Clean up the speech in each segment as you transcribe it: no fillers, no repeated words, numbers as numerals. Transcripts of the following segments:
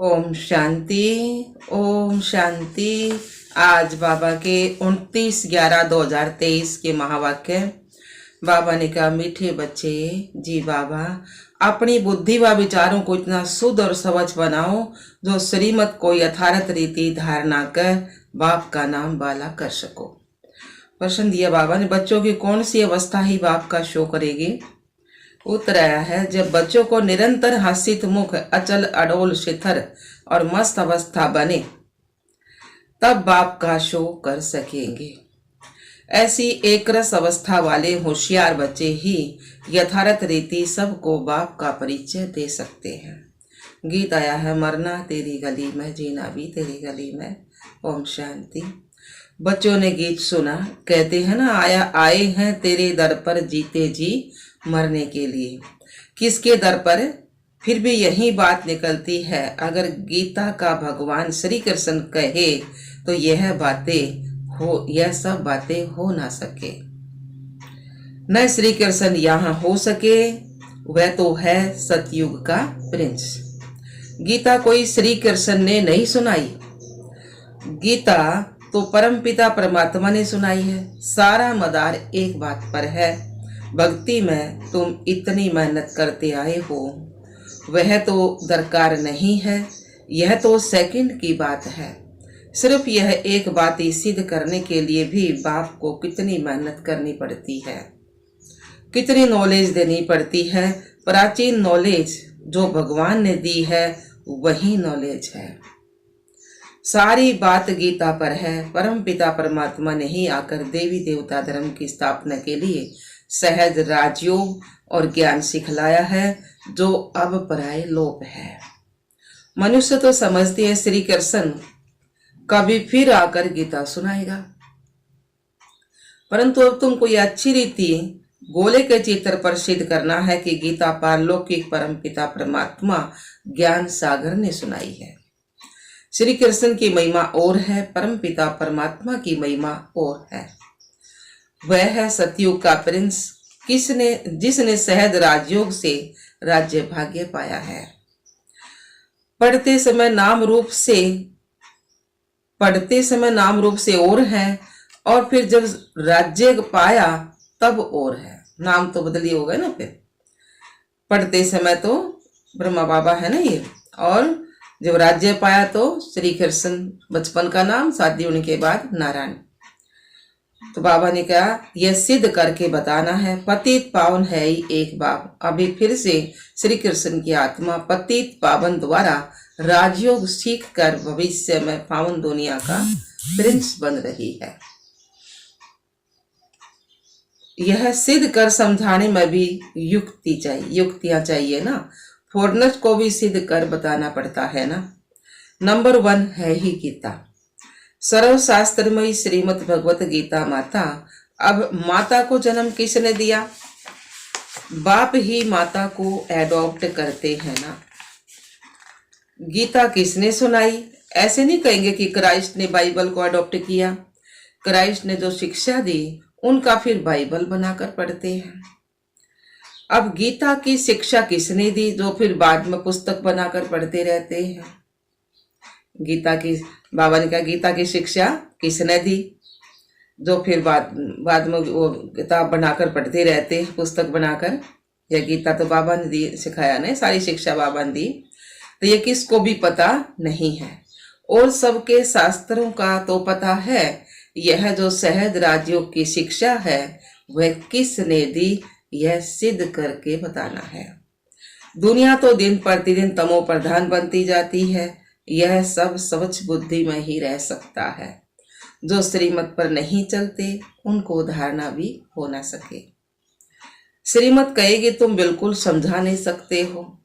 ओम शांति। ओम शांति। आज बाबा के 29/11/2023 के महावाक्य। बाबा ने कहा, मीठे बच्चे जी बाबा, अपनी बुद्धि व विचारों को इतना शुद्ध और स्वच्छ बनाओ जो श्रीमत को यथार्थ रीति धारणा कर बाप का नाम बाला कर सको। प्रश्न दिया बाबा ने, बच्चों की कौन सी अवस्था ही बाप का शो करेगी? उत्तर आया है, जब बच्चों को निरंतर हसित मुख, अचल अडोल शिथिर और मस्त अवस्था बने तब बाप का शो कर सकेंगे। ऐसी एक रस अवस्था वाले होशियार बच्चे ही यथार्थ रीति सबको बाप का परिचय दे सकते हैं। गीत आया है, मरना तेरी गली में, जीना भी तेरी गली में। ओम शांति। बच्चों ने गीत सुना, कहते हैं ना, आए हैं तेरे दर पर जीते जी मरने के लिए। किसके दर पर? फिर भी यही बात निकलती है, अगर गीता का भगवान श्री कृष्ण कहे तो यह सब बातें हो ना सके। न श्री कृष्ण यहाँ हो सके, वह तो है सतयुग का प्रिंस। गीता कोई श्री कृष्ण ने नहीं सुनाई, गीता तो परमपिता परमात्मा ने सुनाई है। सारा मदार एक बात पर है, भक्ति में तुम इतनी मेहनत करते आए हो, वह तो दरकार नहीं है, यह तो सेकंड की बात है। सिर्फ यह एक बात ही सिद्ध करने के लिए भी बाप को कितनी मेहनत करनी पड़ती है, कितनी नॉलेज देनी पड़ती है। प्राचीन नॉलेज जो भगवान ने दी है वही नॉलेज है। सारी बात गीता पर है। परम पिता परमात्मा ने ही आकर देवी देवता धर्म की स्थापना के लिए सहज राजयोग और ज्ञान सिखलाया है, जो अब पराये लोप है। मनुष्य तो समझते हैं श्री कृष्ण कभी फिर आकर गीता सुनाएगा, परंतु अब तुमको यह अच्छी रीति गोले के चित्र पर सिद्ध करना है कि गीता पारलौकिक परम पिता परमात्मा ज्ञान सागर ने सुनाई है। श्री कृष्ण की महिमा और है, परम पिता परमात्मा की महिमा और है। वह है सतयुग का प्रिंस, जिसने सहज राजयोग से राज्य भाग्य पाया है। पढ़ते समय नाम रूप से और है, और फिर जब राज्य पाया तब और है। नाम तो बदली हो गए ना। फिर पढ़ते समय तो ब्रह्मा बाबा है ना ये, और जब राज्य पाया तो श्री कृष्ण बचपन का नाम, शादी होने के बाद नारायण। तो बाबा ने कहा, यह सिद्ध करके बताना है, पतित पावन है ही एक बाप। अभी फिर से श्री कृष्ण की आत्मा पतित पावन द्वारा राजयोग सीख कर भविष्य में पावन दुनिया का प्रिंस बन रही है। यह सिद्ध कर समझाने में भी युक्तियां चाहिए ना। फॉरनर्स को भी सिद्ध कर बताना पड़ता है ना। नंबर 1 है ही गीता, सर्वशास्त्रमयी श्रीमद् भगवत गीता माता। अब माता को जन्म किसने दिया? बाप ही माता को एडॉप्ट करते हैं ना। गीता किसने सुनाई? ऐसे नहीं कहेंगे कि क्राइस्ट ने बाइबल को अडॉप्ट किया। क्राइस्ट ने जो शिक्षा दी उनका फिर बाइबल बनाकर पढ़ते हैं। अब गीता की शिक्षा किसने दी, जो फिर बाद में पुस्तक बनाकर पढ़ते रहते हैं? बाबा ने कहा, गीता की शिक्षा किसने दी, जो फिर बाद में वो किताब बनाकर पढ़ते रहते हैं, पुस्तक बनाकर। यह गीता तो बाबा ने दी, सिखाया नहीं, सारी शिक्षा बाबा ने दी, तो ये किसको भी पता नहीं है। और सबके शास्त्रों का तो पता है, यह जो सहज राजयोग की शिक्षा है वह किसने दी, यह सिद्ध करके बताना है। दुनिया तो दिन प्रतिदिन तमो प्रधान बनती जाती है, यह सब स्वच्छ बुद्धि में ही रह सकता है। जो श्रीमत पर नहीं चलते उनको धारणा भी हो ना सके। श्रीमत कहेगी तुम बिल्कुल समझा नहीं सकते हो,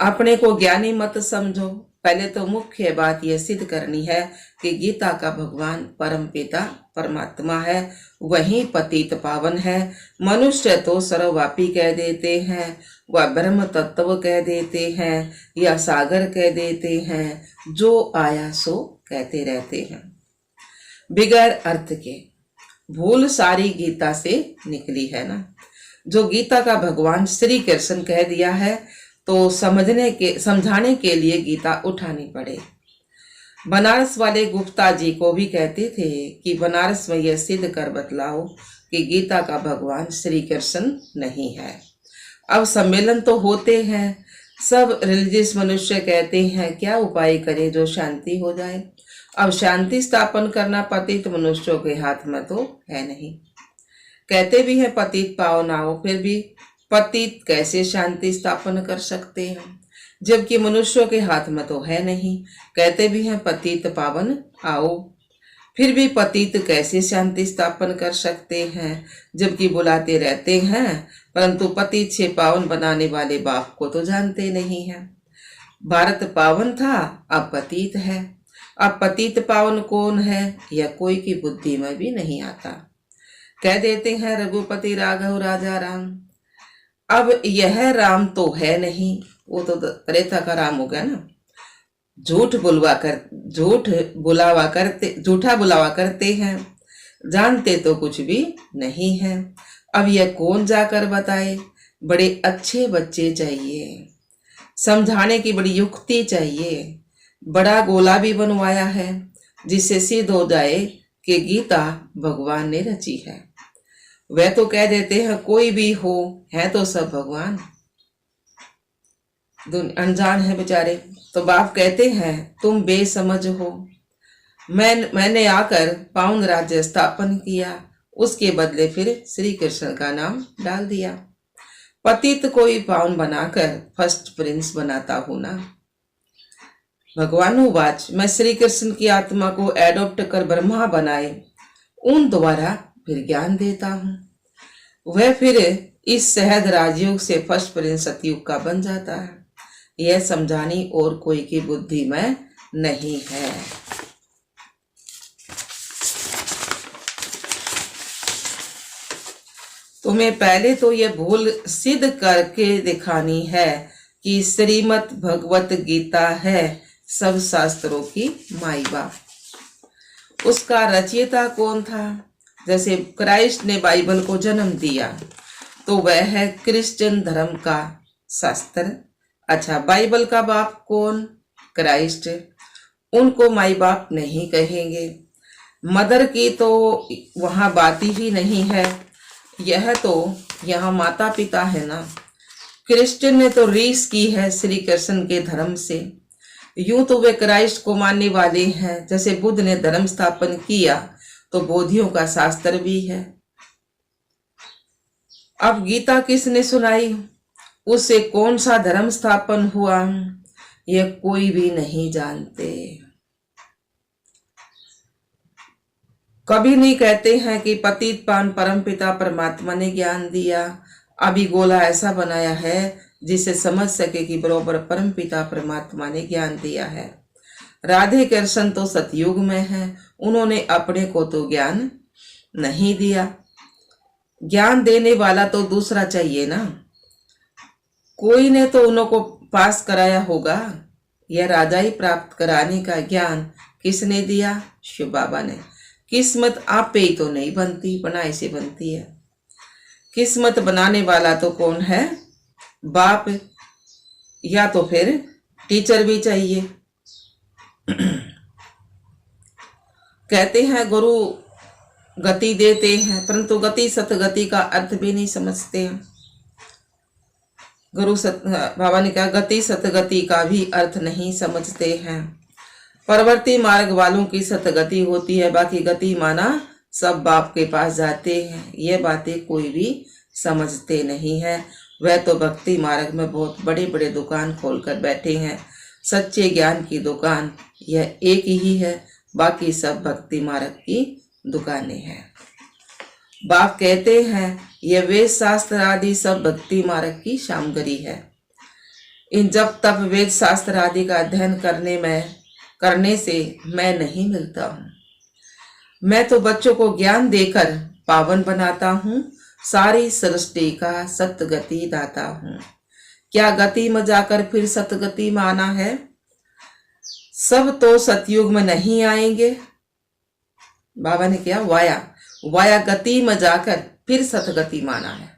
अपने को ज्ञानी मत समझो। पहले तो मुख्य बात यह सिद्ध करनी है कि गीता का भगवान परम पिता परमात्मा है, वही पतित पावन है। मनुष्य तो सर्वव्यापी कह देते हैं, वह ब्रह्म तत्व कह देते हैं, या सागर कह देते हैं, जो आया सो कहते रहते हैं बिगैर अर्थ के। भूल सारी गीता से निकली है ना। जो गीता का भगवान श्री कृष्ण कह दिया है तो समझाने के लिए गीता उठानी पड़े। बनारस वाले गुप्ता जी को भी कहते थे कि बनारस में यह सिद्ध कर बतलाओ कि गीता का भगवान श्री कृष्ण नहीं है। अब सम्मेलन तो होते हैं, सब रिलीजियस मनुष्य कहते हैं क्या उपाय करें जो शांति हो जाए। अब शांति स्थापन करना पतित मनुष्यों के हाथ में तो है नहीं। कहते भी हैं पतित पावन आओ, फिर भी पतित कैसे शांति स्थापन कर सकते हैं जबकि मनुष्यों के हाथ में तो है नहीं। कहते भी हैं पतित पावन आओ, फिर भी पतित कैसे शांति स्थापन कर सकते हैं जबकि बुलाते रहते हैं, परंतु पतित से पावन बनाने वाले बाप को तो जानते नहीं हैं। भारत पावन था, अब पतित है। अब पतित पावन कौन है यह कोई की बुद्धि में भी नहीं आता। कह देते हैं रघुपति राघव राजा राम। अब यह राम तो है नहीं, वो तो त्रेता का राम हो गया ना। झूठा बुलावा करते हैं, जानते तो कुछ भी नहीं है। अब यह कौन जाकर बताए। बड़े अच्छे बच्चे चाहिए, समझाने की बड़ी युक्ति चाहिए। बड़ा गोला भी बनवाया है जिससे सिद्ध हो जाए कि गीता भगवान ने रची है। वह तो कह देते हैं कोई भी हो, है तो सब भगवान, अनजान है बेचारे। तो बाप कहते हैं तुम बेसमझ हो। मैंने आकर पावन राज्य स्थापन किया, उसके बदले फिर श्री कृष्ण का नाम डाल दिया। पतित कोई पावन बनाकर फर्स्ट प्रिंस बनाता हूं ना। भगवान वाच, मैं श्री कृष्ण की आत्मा को एडॉप्ट कर ब्रह्मा बनाए, उन द्वारा फिर ज्ञान देता हूं। वह फिर इस सहद राजयोग से फर्स्ट प्रिंस सतयुग का बन जाता है। यह समझानी और कोई की बुद्धि में नहीं है। तुम्हें पहले तो यह भूल सिद्ध करके दिखानी है कि श्रीमद् भगवत गीता है सब शास्त्रों की माई बाप। उसका रचयिता कौन था। जैसे क्राइस्ट ने बाइबल को जन्म दिया तो वह है क्रिश्चियन धर्म का शास्त्र। अच्छा, बाइबल का बाप कौन। क्राइस्ट। उनको माई बाप नहीं कहेंगे। मदर की तो वहां बात ही नहीं है, यह तो यहाँ माता पिता है ना। क्रिश्चियन ने तो रीस की है श्री कृष्ण के धर्म से। यूं तो वे क्राइस्ट को मानने वाले हैं। जैसे बुद्ध ने धर्म स्थापन किया तो बोधियों का शास्त्र भी है। अब गीता किसने सुनाई, उससे कौन सा धर्म स्थापन हुआ, यह कोई भी नहीं जानते। कभी नहीं कहते हैं कि पतित पावन परमपिता परमात्मा ने ज्ञान दिया। अभी गोला ऐसा बनाया है जिसे समझ सके कि बरोबर परमपिता परमात्मा ने ज्ञान दिया है। राधे कृष्ण तो सतयुग में है, उन्होंने अपने को तो ज्ञान नहीं दिया। ज्ञान देने वाला तो दूसरा चाहिए ना। कोई ने तो उन्हों को पास कराया होगा। यह राजा ही प्राप्त कराने का ज्ञान किसने दिया, शिव बाबा ने। किस्मत आप पे ही तो नहीं बनती, बनाए से बनती है। किस्मत बनाने वाला तो कौन है, बाप, या तो फिर टीचर भी चाहिए। कहते हैं गुरु गति देते हैं, परंतु गति सतगति का अर्थ भी नहीं समझते हैं। बाबा ने कहा गति सतगति का भी अर्थ नहीं समझते हैं। परवर्ती मार्ग वालों की सतगति होती है, बाकी गति माना सब बाप के पास जाते हैं। ये बातें कोई भी समझते नहीं है। वह तो भक्ति मार्ग में बहुत बड़े बड़े दुकान खोलकर बैठे हैं। सच्चे ज्ञान की दुकान यह एक ही है, बाकी सब भक्ति मार्ग की दुकानें हैं। बाप कहते हैं यह वेद शास्त्र आदि सब भक्ति मार्ग की सामग्री है। इन जब तब वेद शास्त्र आदि का अध्ययन करने से मैं नहीं मिलता हूँ। मैं तो बच्चों को ज्ञान देकर पावन बनाता हूँ, सारी सृष्टि का सतगति दाता हूँ। क्या गति में जाकर फिर सतगति में आना है। सब तो सतयुग में नहीं आएंगे। बाबा ने क्या वाया गति में जाकर फिर सतगति माना है।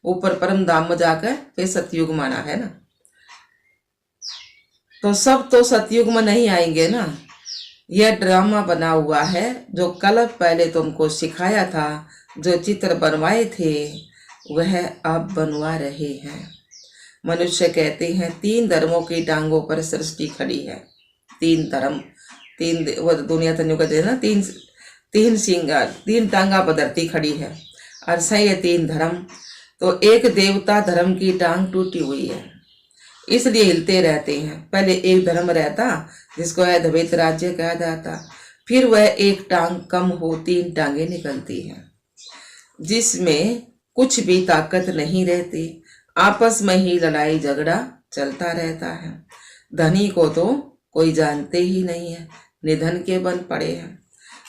ऊपर परम धाम में जाकर फिर सतयुग माना है ना। तो सब तो सतयुग में नहीं आएंगे ना। यह ड्रामा बना हुआ है, जो कल पहले तुमको सिखाया था, जो चित्र बनवाए थे वह अब बनवा रहे हैं। मनुष्य कहते हैं 3 धर्मों की टांगों पर सृष्टि खड़ी है। 3 धर्म, 3 वो दुनिया तनु कहते हैं ना, 3 सिंगार, 3 टांगा पर धरती खड़ी है और सही है 3 धर्म। तो एक देवता धर्म की टांग टूटी हुई है, इसलिए हिलते रहते हैं। पहले एक धर्म रहता जिसको द्वैत राज्य कहा जाता, फिर वह एक टांग कम हो 3 टांगे निकलती हैं, जिसमें कुछ भी ताकत नहीं रहती। आपस में ही लड़ाई झगड़ा चलता रहता है। धनी को तो कोई जानते ही नहीं है, निधन के बन पड़े हैं।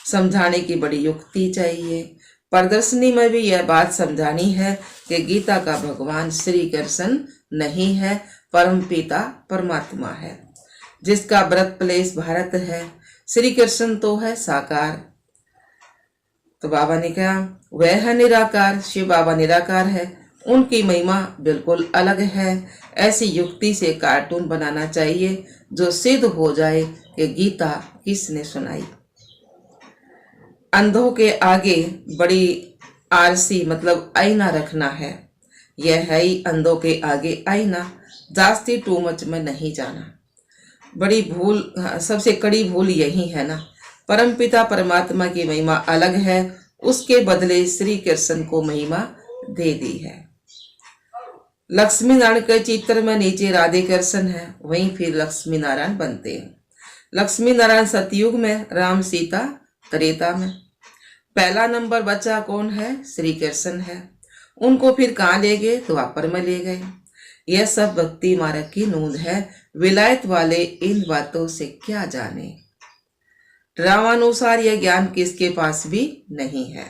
समझाने की बड़ी युक्ति चाहिए। प्रदर्शनी में भी यह बात समझानी है कि गीता का भगवान श्री कृष्ण नहीं है, परम पिता परमात्मा है, जिसका बर्थ प्लेस भारत है। श्री कृष्ण तो है साकार। तो बाबा ने कहा वह है निराकार, शिव बाबा निराकार है, उनकी महिमा बिल्कुल अलग है। ऐसी युक्ति से कार्टून बनाना चाहिए जो सिद्ध हो जाए कि गीता किसने सुनाई। अंधों के आगे बड़ी आरसी मतलब आईना रखना है। यह है ही अंधों के आगे आईना, जास्ती टू मच में नहीं जाना। बड़ी भूल, सबसे कड़ी भूल यही है ना। परमपिता परमात्मा की महिमा अलग है, उसके बदले श्री कृष्ण को महिमा दे दी है। लक्ष्मी नारायण के चित्र में नीचे राधे कृष्ण है, वहीं फिर लक्ष्मी नारायण बनते हैं। लक्ष्मी नारायण सतयुग में, राम सीता त्रेता में। पहला नंबर बच्चा कौन है? श्री कृष्ण है। उनको फिर कहाँ ले गए? द्वापर में ले गए। यह सब भक्ति मार्ग की नूंद है। विलायत वाले इन बातों से क्या जाने। रामानुसार यह ज्ञान किसके पास भी नहीं है।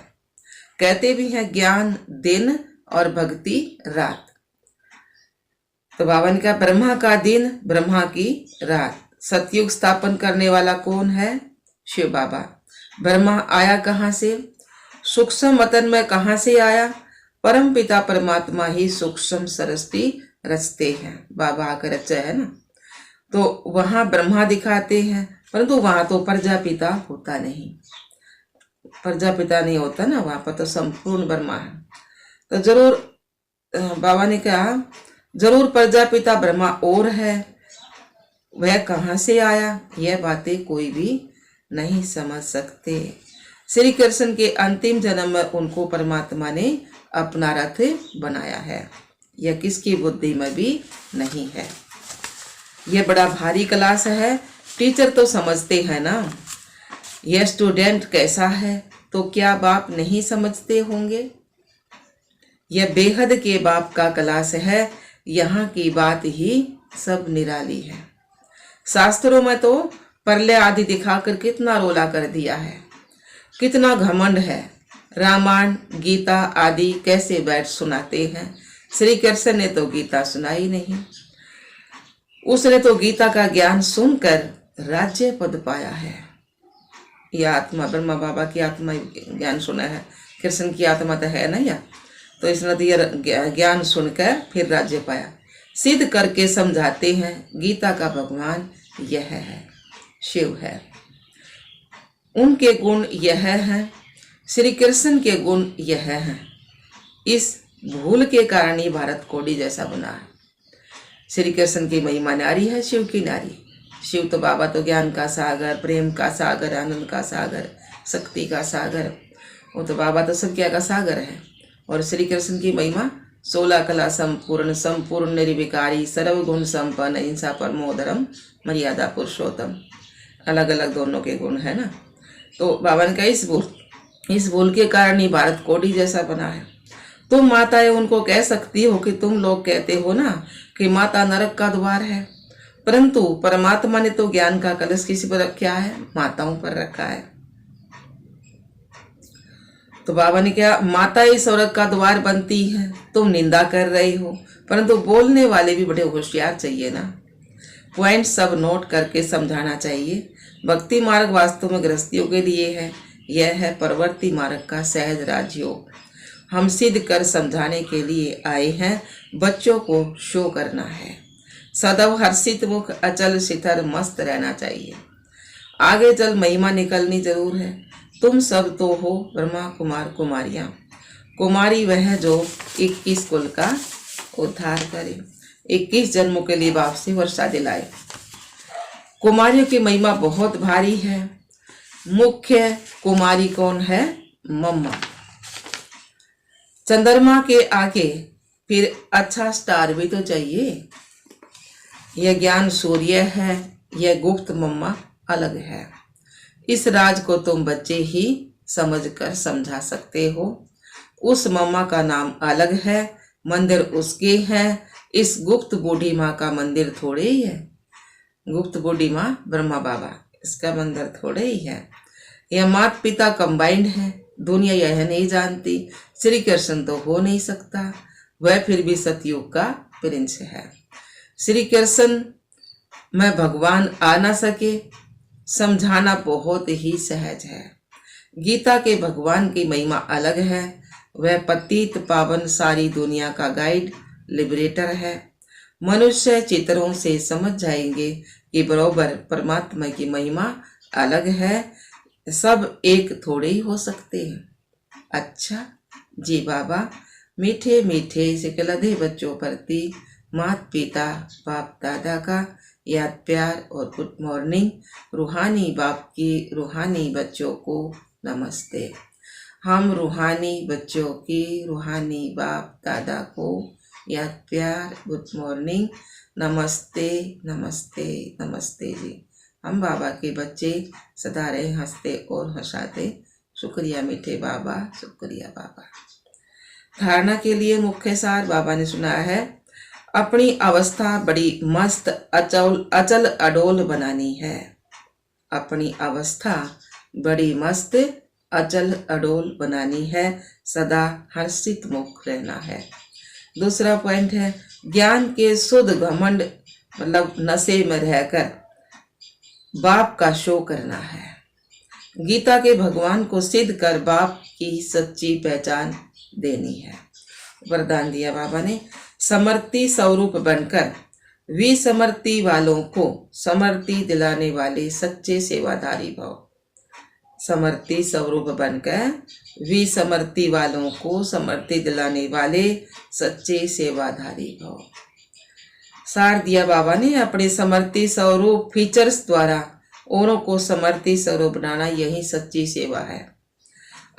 कहते भी हैं ज्ञान दिन और भक्ति रात। तो बाबा ने कहा ब्रह्मा का दिन, ब्रह्मा की रात। सतयुग स्थापन करने वाला कौन है? शिव बाबा। ब्रह्मा आया कहाँ से? सूक्ष्म वतन में कहाँ से आया? परम पिता परमात्मा ही सूक्ष्म सृष्टि रचते हैं। बाबा आकर रचा है ना, तो वहां ब्रह्मा दिखाते हैं, परंतु वहां तो प्रजापिता होता नहीं। प्रजापिता नहीं होता ना, वहां पर तो संपूर्ण ब्रह्मा है। तो जरूर बाबा ने कहा जरूर प्रजापिता ब्रह्मा और है, वह कहाँ से आया यह बातें कोई भी नहीं समझ सकते। श्री कृष्ण के अंतिम जन्म में उनको परमात्मा ने अपना रथ बनाया है, यह किसकी बुद्धि में भी नहीं है। यह बड़ा भारी क्लास है। टीचर तो समझते हैं ना, यह स्टूडेंट कैसा है, तो क्या बाप नहीं समझते होंगे। यह बेहद के बाप का क्लास है। यहाँ की बात ही सब निराली है। शास्त्रों में तो प्रलय आदि दिखाकर कितना रोला कर दिया है, कितना घमंड है। रामायण गीता आदि कैसे बैठ सुनाते हैं। श्री कृष्ण ने तो गीता सुनाई नहीं। उसने तो गीता का ज्ञान सुनकर राज्य पद पाया है। यह आत्मा ब्रह्मा बाबा की आत्मा ज्ञान सुना है, कृष्ण की आत्मा तो है ना यह, तो इसने तो यह ज्ञान सुनकर फिर राज्य पाया। सिद्ध करके समझाते हैं गीता का भगवान यह है, शिव है, उनके गुण यह हैं, श्री कृष्ण के गुण यह हैं। इस भूल के कारण ही भारत कोडी जैसा बना है। श्री कृष्ण की महिमा नारी है, शिव की नारी। शिव तो बाबा तो ज्ञान का सागर, प्रेम का सागर, आनंद का सागर, शक्ति का सागर, वो तो बाबा तो सब क्या का सागर है। और श्री कृष्ण की महिमा 16 कला संपूर्ण, संपूर्ण निर्विकारी, सर्वगुण संपन्न, हिंसा परमोधर्म, मर्यादा पुरुषोत्तम। अलग अलग दोनों के गुण है ना। तो बाबा ने कहा इस भूल के कारण ही भारत कोडी जैसा बना है। तुम माताएं उनको कह सकती हो कि तुम लोग कहते हो ना कि माता नरक का द्वार है, परंतु परमात्मा ने तो ज्ञान का कलश किसी पर रखा है? माताओं पर रखा है। तो बाबा ने क्या माता ही स्वर्ग का द्वार बनती है, तुम निंदा कर रहे हो। परंतु बोलने वाले भी बड़े होशियार चाहिए ना, पॉइंट सब नोट करके समझाना चाहिए। भक्ति मार्ग वास्तव में गृहस्थियों के लिए है, यह है प्रवृत्ति मार्ग का सहज राजयोग। हम सिद्ध कर समझाने के लिए आए हैं, बच्चों को शो करना है। सदैव हर्षित मुख, अचल शिखर मस्त रहना चाहिए। आगे चल महिमा निकलनी जरूर है। तुम सब तो हो ब्रह्मा कुमार कुमारियां। कुमारी वह जो 21 कुल का उद्धार करे, 21 जन्मों के लिए वापसी वर्षा दिलाए। कुमारियों की महिमा बहुत भारी है। मुख्य कुमारी कौन है? मम्मा। चंद्रमा के आगे फिर अच्छा स्टार भी तो चाहिए। यह ज्ञान सूर्य है, यह गुप्त मम्मा अलग है। इस राज को तुम बच्चे ही समझकर समझा सकते हो। उस मम्मा का नाम अलग है, मंदिर उसके है। इस गुप्त बूढ़ी माँ का मंदिर थोड़े ही है। गुप्त बूढ़ी माँ ब्रह्मा बाबा, इसका मंदिर थोड़े ही है। यह माता पिता कंबाइंड है। दुनिया यह नहीं जानती श्री कृष्ण तो हो नहीं सकता, वह फिर भी सतयुग का प्रिंस है। श्री कृष्ण में भगवान आ ना सके, समझाना बहुत ही सहज है। गीता के भगवान की महिमा अलग है। वह पतित पावन सारी दुनिया का गाइड, लिबरेटर है। मनुष्य चित्रों से समझ जाएंगे कि बरोबर परमात्मा की महिमा अलग है। सब एक थोड़े ही हो सकते हैं। अच्छा जी बाबा, मीठे मीठे सिकलधे बच्चों प्रति माता पिता बाप दादा का याद प्यार और गुड मॉर्निंग। रूहानी बाप की रूहानी बच्चों को नमस्ते। हम रूहानी बच्चों की रूहानी बाप दादा को याद प्यार गुड मॉर्निंग, नमस्ते नमस्ते नमस्ते जी। हम बाबा के बच्चे सदा रहे हंसते और हंसाते। शुक्रिया मीठे बाबा, शुक्रिया बाबा। धारणा के लिए मुख्य सार बाबा ने सुनाया है। अपनी अवस्था बड़ी मस्त अचल अडोल बनानी है। अपनी अवस्था बड़ी मस्त अचल अडोल बनानी है। सदा हर्षित मुख रहना है। दूसरा पॉइंट है, ज्ञान के शुद्ध घमंड मतलब नशे में रहकर बाप का शो करना है। गीता के भगवान को सिद्ध कर बाप की सच्ची पहचान देनी है। वरदान दिया बाबा ने, समर्ति स्वरूप बनकर विसमर्ति वालों को समर्ति दिलाने वाले सच्चे सेवाधारी भव। समर्ति स्वरूप बनकर विसमर्ति वालों को समर्ति दिलाने वाले सच्चे सेवाधारी भव। सार दिया बाबा ने, अपने समर्ति स्वरूप फीचर्स द्वारा औरों को समर्ति स्वरूप बनाना, यही सच्ची सेवा है।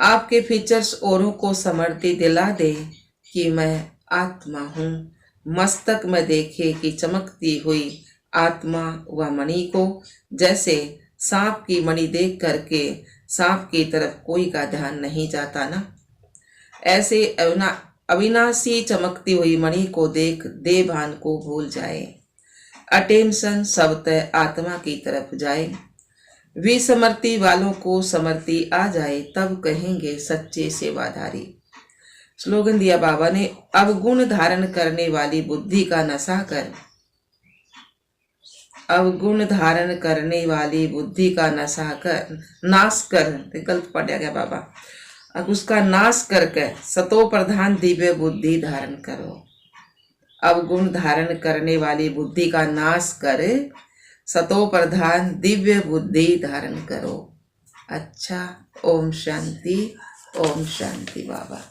आपके फीचर्स औरों को समर्ति दिला दे कि मैं आत्मा हूँ। मस्तक में देखे कि चमकती हुई आत्मा व मणि को, जैसे सांप की मणि देख करके सांप की तरफ कोई का ध्यान नहीं जाता ना, ऐसे अविनाशी चमकती हुई मणि को देख देभान को भूल जाए। अटेंशन सबतः आत्मा की तरफ जाए। विसमर्ति वालों को समर्ति आ जाए, तब कहेंगे सच्चे सेवाधारी। स्लोगन दिया बाबा ने, अवगुण धारण करने वाली बुद्धि का नशा कर। अवगुण धारण करने वाली बुद्धि का नशा कर, नाश कर, गलत पढ़ गया बाबा। अब उसका नाश करके सतो प्रधान दिव्य बुद्धि धारण करो। अवगुण धारण करने वाली बुद्धि का नाश कर, सतो प्रधान दिव्य बुद्धि धारण करो। अच्छा, ओम शांति बाबा।